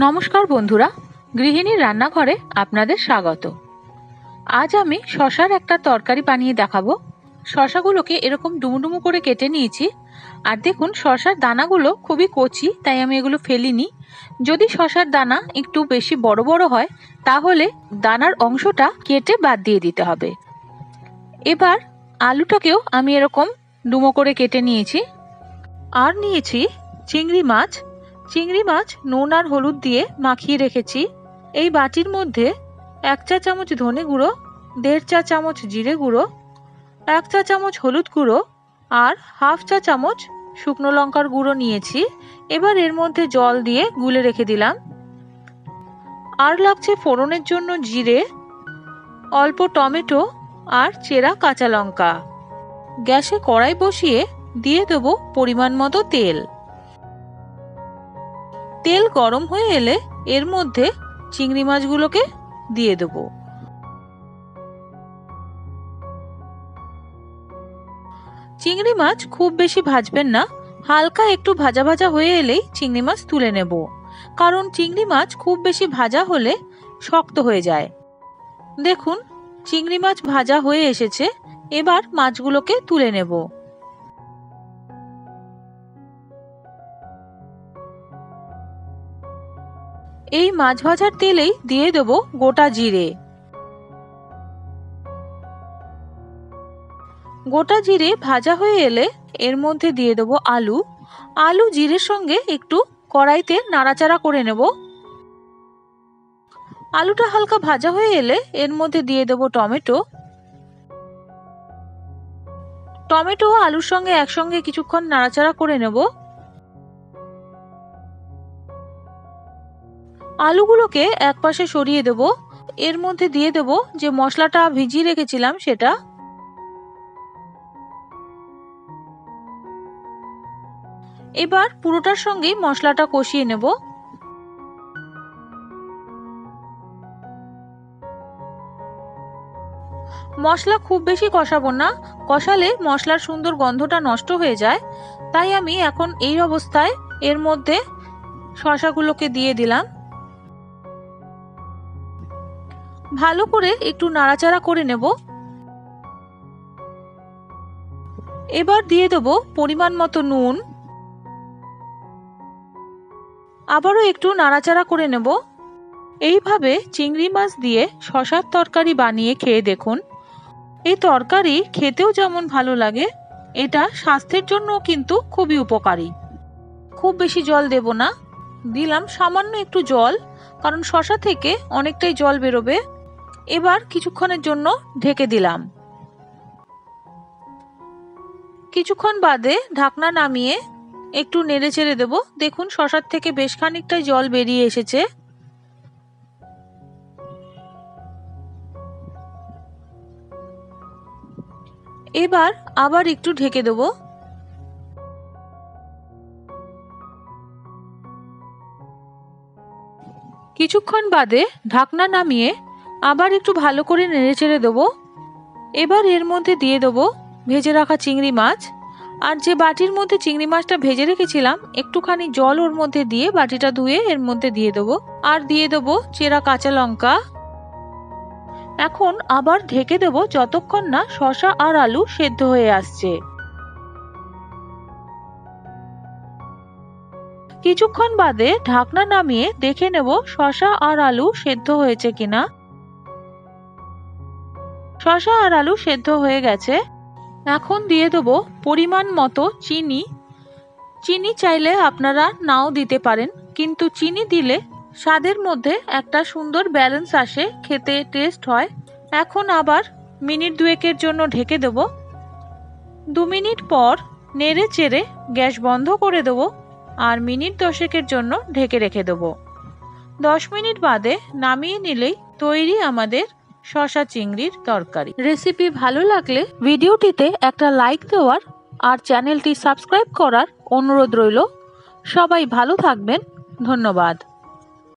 নমস্কার বন্ধুরা, গৃহিণীর রান্নাঘরে আপনাদের স্বাগত। আজ আমি শশার একটা তরকারি বানিয়ে দেখাবো। শশাগুলোকে এরকম ডুমুডুমু করে কেটে নিয়েছি। আর দেখুন, শশার দানাগুলো খুবই কচি, তাই আমি এগুলো ফেলিনি। যদি শশার দানা একটু বেশি বড় বড় হয় তাহলে দানার অংশটা কেটে বাদ দিয়ে দিতে হবে। এবার আলুটাকেও আমি এরকম ডুমো করে কেটে নিয়েছি। আর নিয়েছি চিংড়ি মাছ। চিংড়ি মাছ নুন আর হলুদ দিয়ে মাখিয়ে রেখেছি। এই বাটির মধ্যে 1 চা চামচ ধনে গুঁড়ো, 1.5 চা চামচ জিরে গুঁড়ো, 1 চা চামচ হলুদ গুঁড়ো আর 1/2 চা চামচ শুকনো লঙ্কার গুঁড়ো নিয়েছি। এবার এর মধ্যে জল দিয়ে গুলে রেখে দিলাম। আর লাগছে ফোড়নের জন্য জিরে, অল্প টমেটো আর চেরা কাঁচা লঙ্কা। গ্যাসে কড়াই বসিয়ে দিয়ে দেবো পরিমাণ মতো তেল। তেল গরম হয়ে এলে এর মধ্যে চিংড়ি মাছগুলোকে দিয়ে দেবো। চিংড়ি মাছ খুব বেশি ভাজবেন না, হালকা একটু ভাজা ভাজা হয়ে এলেই চিংড়ি মাছ তুলে নেব। কারণ চিংড়ি মাছ খুব বেশি ভাজা হলে শক্ত হয়ে যায়। দেখুন, চিংড়ি মাছ ভাজা হয়ে এসেছে। এবার মাছগুলোকে তুলে নেব। এই মাছ ভাজার তেলেই দিয়ে দেব গোটা জিরে। গোটা জিরে ভাজা হয়ে এলে এর মধ্যে দিয়ে দেব আলু। আলু জিরের সঙ্গে একটু কড়াইতে নাড়াচাড়া করে নেব। আলুটা হালকা ভাজা হয়ে এলে এর মধ্যে দিয়ে দেব টমেটো। টমেটো আলুর সঙ্গে একসঙ্গে কিছুক্ষণ নাড়াচাড়া করে নেব। আলুগুলোকে একপাশে সরিয়ে দেব। এর মধ্যে দিয়ে দেব যে মশলাটা ভিজিয়ে রেখেছিলাম সেটা। এবার পুরোটার সঙ্গেই মশলাটা কষিয়ে নেব। মশলা খুব বেশি কষাবো না, কষালে মশলার সুন্দর গন্ধটা নষ্ট হয়ে যায়। তাই আমি এখন এই অবস্থায় এর মধ্যে শশাগুলোকে দিয়ে দিলাম। ভালো করে একটু নাড়াচাড়া করে নেব। এবার দিয়ে দেব পরিমাণ মতো নুন। আবারও একটু নাড়াচাড়া করে নেব। এইভাবে চিংড়ি মাছ দিয়ে শশার তরকারি বানিয়ে খেয়ে দেখুন। এই তরকারি খেতেও যেমন ভালো লাগে, এটা স্বাস্থ্যের জন্য কিন্তু খুবই উপকারী। খুব বেশি জল দেব না, দিলাম সামান্য একটু জল, কারণ শশা থেকে অনেকটাই জল বেরোবে। এবার কিছুক্ষণের জন্য ঢেকে দিলাম। কিছুক্ষণ বাদে ঢাকনা নামিয়ে একটু নেড়ে চেড়ে দেব। দেখুন, শশার থেকে বেশ খানিকটাই জল বেরিয়ে এসেছে। এবার আবার একটু ঢেকে দেব। কিছুক্ষণ বাদে ঢাকনা নামিয়ে আবার একটু ভালো করে নেড়েচেড়ে দেব। এবার এর মধ্যে দিয়ে দেব ভেজে রাখা চিংড়ি মাছ। আর যে বাটির মধ্যে চিংড়ি মাছটা ভেজে রেখেছিলাম, একটুখানি জল ওর মধ্যে দিয়ে বাটিটা ধুয়ে এর মধ্যে দিয়ে দেব। আর দিয়ে দেব চেরা কাঁচা লঙ্কা। এখন আবার ঢেকে দেব যতক্ষণ না শশা আর আলু সেদ্ধ হয়ে আসছে। কিছুক্ষণ বাদে ঢাকনা নামিয়ে দেখে নেব শশা আর আলু সেদ্ধ হয়েছে কিনা। শশা আর আলু সেদ্ধ হয়ে গেছে। এখন দিয়ে দেব পরিমাণ মতো চিনি। চিনি চাইলে আপনারা নাও দিতে পারেন, কিন্তু চিনি দিলে স্বাদের মধ্যে একটা সুন্দর ব্যালেন্স আসে, খেতে টেস্ট হয়। এখন আবার মিনিট 2 জন্য ঢেকে দেব। 2 মিনিট পর নেড়ে চেড়ে গ্যাস বন্ধ করে দেব আর মিনিট 10 জন্য ঢেকে রেখে দেব। 10 মিনিট বাদে নামিয়ে নিলেই তৈরি আমাদের শশা চিংড়ির তরকারি। রেসিপি ভালো লাগলে ভিডিওটিতে একটা লাইক দেওয়ার আর চ্যানেলটি সাবস্ক্রাইব করার অনুরোধ রইল। সবাই ভালো থাকবেন। ধন্যবাদ।